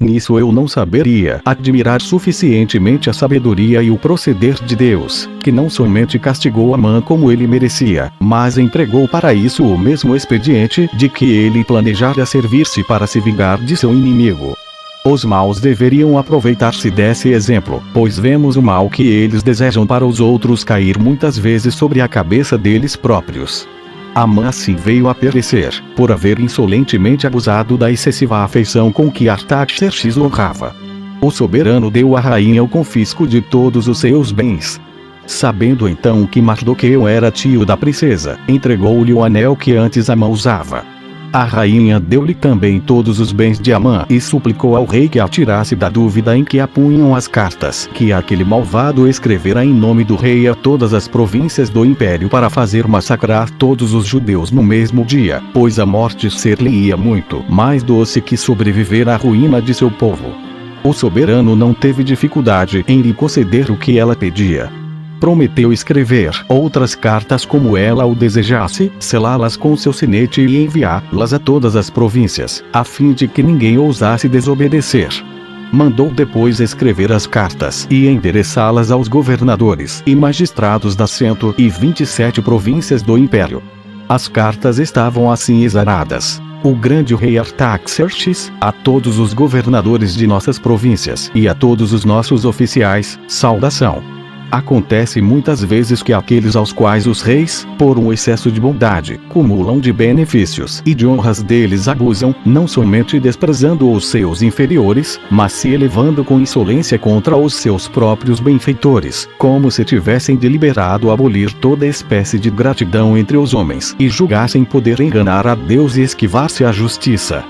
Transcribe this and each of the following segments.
Nisso eu não saberia admirar suficientemente a sabedoria e o proceder de Deus, que não somente castigou Amã como ele merecia, mas empregou para isso o mesmo expediente de que ele planejara servir-se para se vingar de seu inimigo. Os maus deveriam aproveitar-se desse exemplo, pois vemos o mal que eles desejam para os outros cair muitas vezes sobre a cabeça deles próprios. Amã assim veio a perecer, por haver insolentemente abusado da excessiva afeição com que Artaxerxes o honrava. O soberano deu à rainha o confisco de todos os seus bens. Sabendo então que Mardoqueu era tio da princesa, entregou-lhe o anel que antes Amã usava. A rainha deu-lhe também todos os bens de Amã e suplicou ao rei que a tirasse da dúvida em que a punham as cartas que aquele malvado escrevera em nome do rei a todas as províncias do império para fazer massacrar todos os judeus no mesmo dia, pois a morte ser-lhe-ia muito mais doce que sobreviver à ruína de seu povo. O soberano não teve dificuldade em lhe conceder o que ela pedia. Prometeu escrever outras cartas como ela o desejasse, selá-las com seu sinete e enviá-las a todas as províncias, a fim de que ninguém ousasse desobedecer. Mandou depois escrever as cartas e endereçá-las aos governadores e magistrados das 127 províncias do império. As cartas estavam assim exaradas: o grande rei Artaxerxes, a todos os governadores de nossas províncias e a todos os nossos oficiais, saudação. Acontece muitas vezes que aqueles aos quais os reis, por um excesso de bondade, cumulam de benefícios e de honras deles abusam, não somente desprezando os seus inferiores, mas se elevando com insolência contra os seus próprios benfeitores, como se tivessem deliberado abolir toda espécie de gratidão entre os homens e julgassem poder enganar a Deus e esquivar-se à justiça.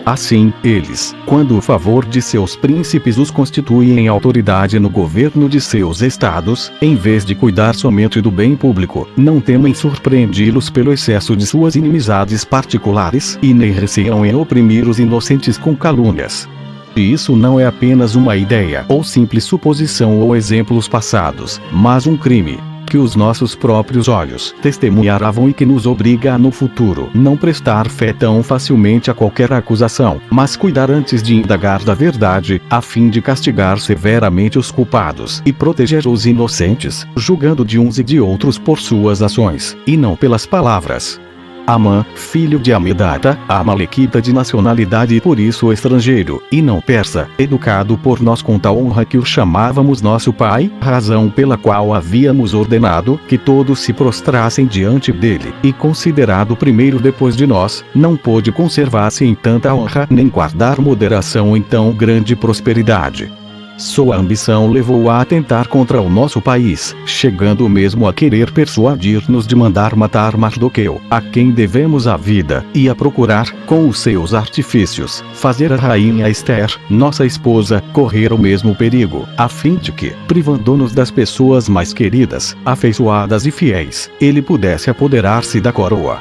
Assim, eles, quando o favor de seus príncipes os constitui em autoridade no governo de seus estados, em vez de cuidar somente do bem público, não temem surpreendi-los pelo excesso de suas inimizades particulares e nem receiam em oprimir os inocentes com calúnias. E isso não é apenas uma ideia ou simples suposição ou exemplos passados, mas um crime que os nossos próprios olhos testemunharam e que nos obriga a no futuro não prestar fé tão facilmente a qualquer acusação, mas cuidar antes de indagar da verdade, a fim de castigar severamente os culpados e proteger os inocentes, julgando de uns e de outros por suas ações, e não pelas palavras. Amã, filho de Amedata, amalequita de nacionalidade e por isso estrangeiro, e não persa, educado por nós com tal honra que o chamávamos nosso pai, razão pela qual havíamos ordenado que todos se prostrassem diante dele, e considerado primeiro depois de nós, não pôde conservar-se em tanta honra nem guardar moderação em tão grande prosperidade. Sua ambição levou-o a atentar contra o nosso país, chegando mesmo a querer persuadir-nos de mandar matar Mardoqueu, a quem devemos a vida, e a procurar, com os seus artifícios, fazer a rainha Ester, nossa esposa, correr o mesmo perigo, a fim de que, privando-nos das pessoas mais queridas, afeiçoadas e fiéis, ele pudesse apoderar-se da coroa.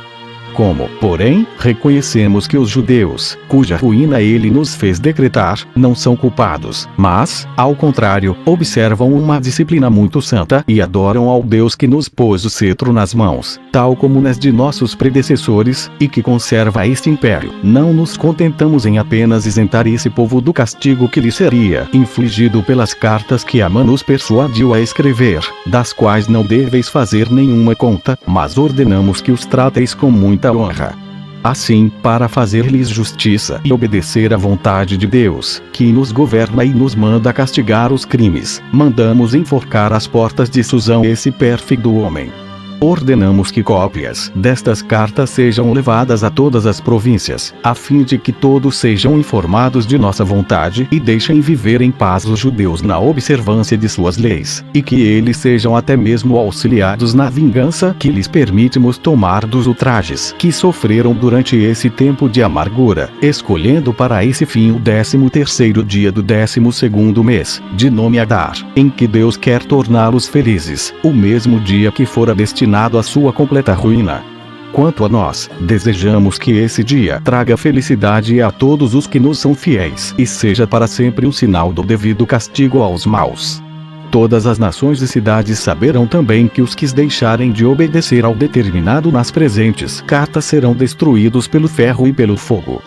Como, porém, reconhecemos que os judeus, cuja ruína ele nos fez decretar, não são culpados, mas, ao contrário, observam uma disciplina muito santa e adoram ao Deus que nos pôs o cetro nas mãos, tal como nas de nossos predecessores, e que conserva este império, não nos contentamos em apenas isentar esse povo do castigo que lhe seria infligido pelas cartas que Amã nos persuadiu a escrever, das quais não deveis fazer nenhuma conta, mas ordenamos que os trateis com muita honra. Assim, para fazer-lhes justiça e obedecer à vontade de Deus, que nos governa e nos manda castigar os crimes, mandamos enforcar às portas de Susão esse pérfido homem. Ordenamos que cópias destas cartas sejam levadas a todas as províncias, a fim de que todos sejam informados de nossa vontade e deixem viver em paz os judeus na observância de suas leis, e que eles sejam até mesmo auxiliados na vingança que lhes permitimos tomar dos ultrajes que sofreram durante esse tempo de amargura, escolhendo para esse fim o 13º dia do 12º mês, de nome Adar, em que Deus quer torná-los felizes, o mesmo dia que fora destinado à sua completa ruína. Quanto a nós, desejamos que esse dia traga felicidade a todos os que nos são fiéis e seja para sempre um sinal do devido castigo aos maus. Todas as nações e cidades saberão também que os que deixarem de obedecer ao determinado nas presentes cartas serão destruídos pelo ferro e pelo fogo.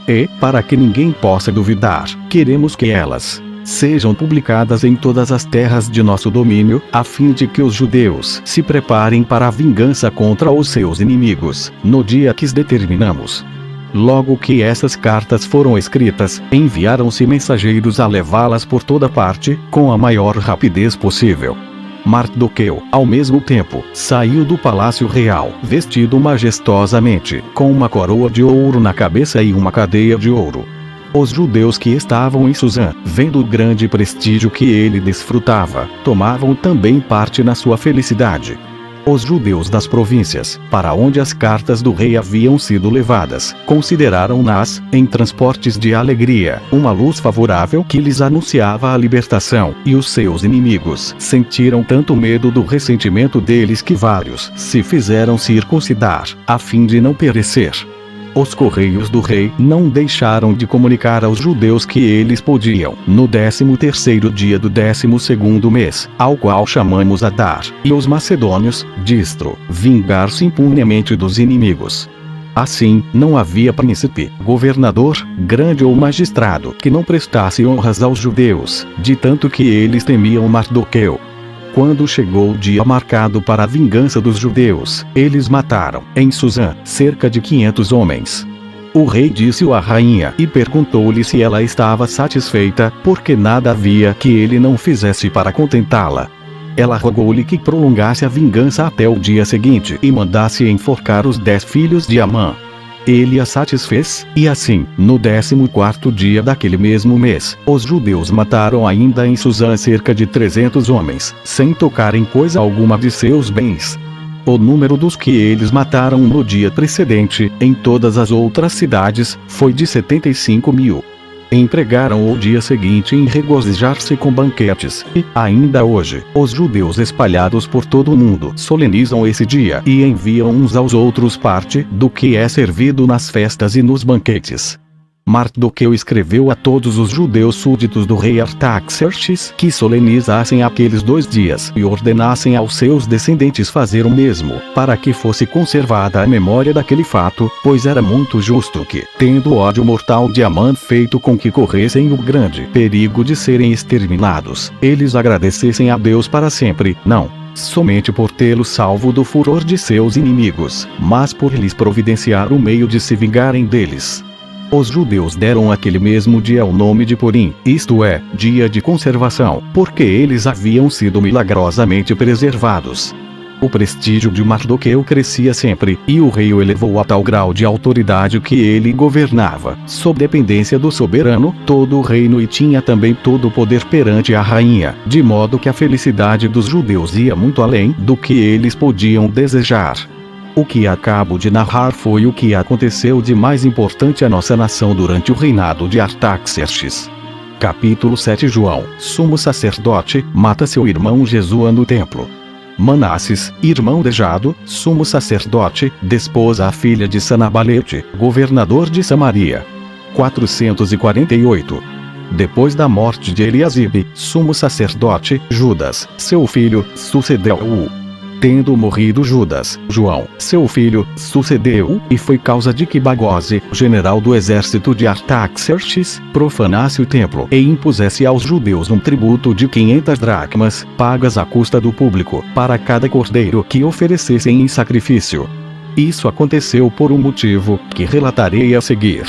E, para que ninguém possa duvidar, queremos que elas sejam publicadas em todas as terras de nosso domínio, a fim de que os judeus se preparem para a vingança contra os seus inimigos, no dia que determinamos. Logo que essas cartas foram escritas, enviaram-se mensageiros a levá-las por toda parte, com a maior rapidez possível. Mardoqueu, ao mesmo tempo, saiu do palácio real, vestido majestosamente, com uma coroa de ouro na cabeça e uma cadeia de ouro. Os judeus que estavam em Suzã, vendo o grande prestígio que ele desfrutava, tomavam também parte na sua felicidade. Os judeus das províncias, para onde as cartas do rei haviam sido levadas, consideraram-nas, em transportes de alegria, uma luz favorável que lhes anunciava a libertação, e os seus inimigos sentiram tanto medo do ressentimento deles que vários se fizeram circuncidar, a fim de não perecer. Os correios do rei não deixaram de comunicar aos judeus que eles podiam, no 13º dia do 12º mês, ao qual chamamos Adar, e os macedônios, distro, vingar-se impunemente dos inimigos. Assim, não havia príncipe, governador, grande ou magistrado que não prestasse honras aos judeus, de tanto que eles temiam Mardoqueu. Quando chegou o dia marcado para a vingança dos judeus, eles mataram, em Suzã, cerca de 500 homens. O rei disse-o à rainha e perguntou-lhe se ela estava satisfeita, porque nada havia que ele não fizesse para contentá-la. Ela rogou-lhe que prolongasse a vingança até o dia seguinte e mandasse enforcar os 10 filhos de Amã. Ele a satisfez, e assim, no 14º dia daquele mesmo mês, os judeus mataram ainda em Suzã cerca de 300 homens, sem tocar em coisa alguma de seus bens. O número dos que eles mataram no dia precedente, em todas as outras cidades, foi de 75.000. Empregaram o dia seguinte em regozijar-se com banquetes, e, ainda hoje, os judeus espalhados por todo o mundo solenizam esse dia e enviam uns aos outros parte do que é servido nas festas e nos banquetes. Mardoqueu escreveu a todos os judeus súditos do rei Artaxerxes que solenizassem aqueles 2 dias e ordenassem aos seus descendentes fazer o mesmo, para que fosse conservada a memória daquele fato, pois era muito justo que, tendo ódio mortal de Amã feito com que corressem o grande perigo de serem exterminados, eles agradecessem a Deus para sempre, não somente por tê-lo salvo do furor de seus inimigos, mas por lhes providenciar o meio de se vingarem deles. Os judeus deram aquele mesmo dia o nome de Purim, isto é, dia de conservação, porque eles haviam sido milagrosamente preservados. O prestígio de Mardoqueu crescia sempre, e o rei o elevou a tal grau de autoridade que ele governava, sob dependência do soberano, todo o reino e tinha também todo o poder perante a rainha, de modo que a felicidade dos judeus ia muito além do que eles podiam desejar. O que acabo de narrar foi o que aconteceu de mais importante à nossa nação durante o reinado de Artaxerxes. Capítulo 7. João, sumo sacerdote, mata seu irmão Jesua no templo. Manasses, irmão de Jado, sumo sacerdote, desposa a filha de Sanabalete, governador de Samaria. 448. Depois da morte de Eliasibe, sumo sacerdote, Judas, seu filho, sucedeu-o. Tendo morrido Judas, João, seu filho, sucedeu-o, e foi causa de que Bagose, general do exército de Artaxerxes, profanasse o templo e impusesse aos judeus um tributo de 500 dracmas, pagas à custa do público, para cada cordeiro que oferecessem em sacrifício. Isso aconteceu por um motivo, que relatarei a seguir.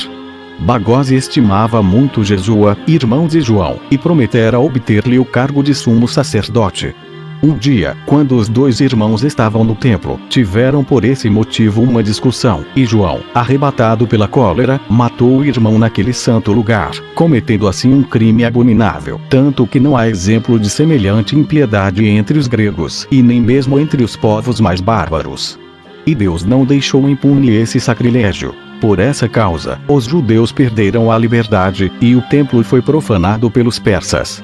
Bagose estimava muito Jesua, irmão de João, e prometera obter-lhe o cargo de sumo sacerdote. Um dia, quando os 2 irmãos estavam no templo, tiveram por esse motivo uma discussão, e João, arrebatado pela cólera, matou o irmão naquele santo lugar, cometendo assim um crime abominável, tanto que não há exemplo de semelhante impiedade entre os gregos, e nem mesmo entre os povos mais bárbaros. E Deus não deixou impune esse sacrilégio. Por essa causa, os judeus perderam a liberdade, e o templo foi profanado pelos persas.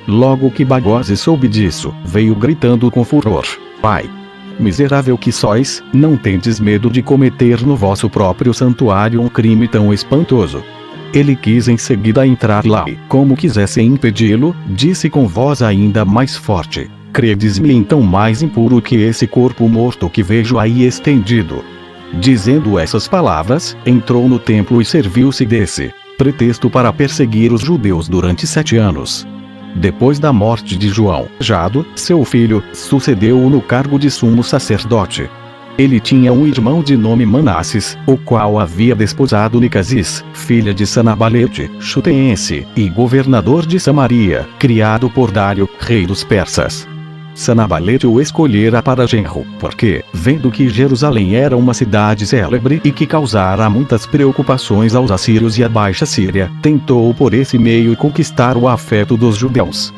Logo que Bagose soube disso, veio gritando com furor: Pai, miserável que sois, não tendes medo de cometer no vosso próprio santuário um crime tão espantoso. Ele quis em seguida entrar lá e, como quisessem impedi-lo, disse com voz ainda mais forte: Credes-me então mais impuro que esse corpo morto que vejo aí estendido? Dizendo essas palavras, entrou no templo e serviu-se desse pretexto para perseguir os judeus durante 7 anos. Depois da morte de João, Jado, seu filho, sucedeu-o no cargo de sumo sacerdote. Ele tinha um irmão de nome Manasses, o qual havia desposado Nicasis, filha de Sanabalete, Chuteense, e governador de Samaria, criado por Dário, rei dos persas. Sanabalete o escolhera para genro, porque, vendo que Jerusalém era uma cidade célebre e que causara muitas preocupações aos assírios e à Baixa Síria, tentou por esse meio conquistar o afeto dos judeus.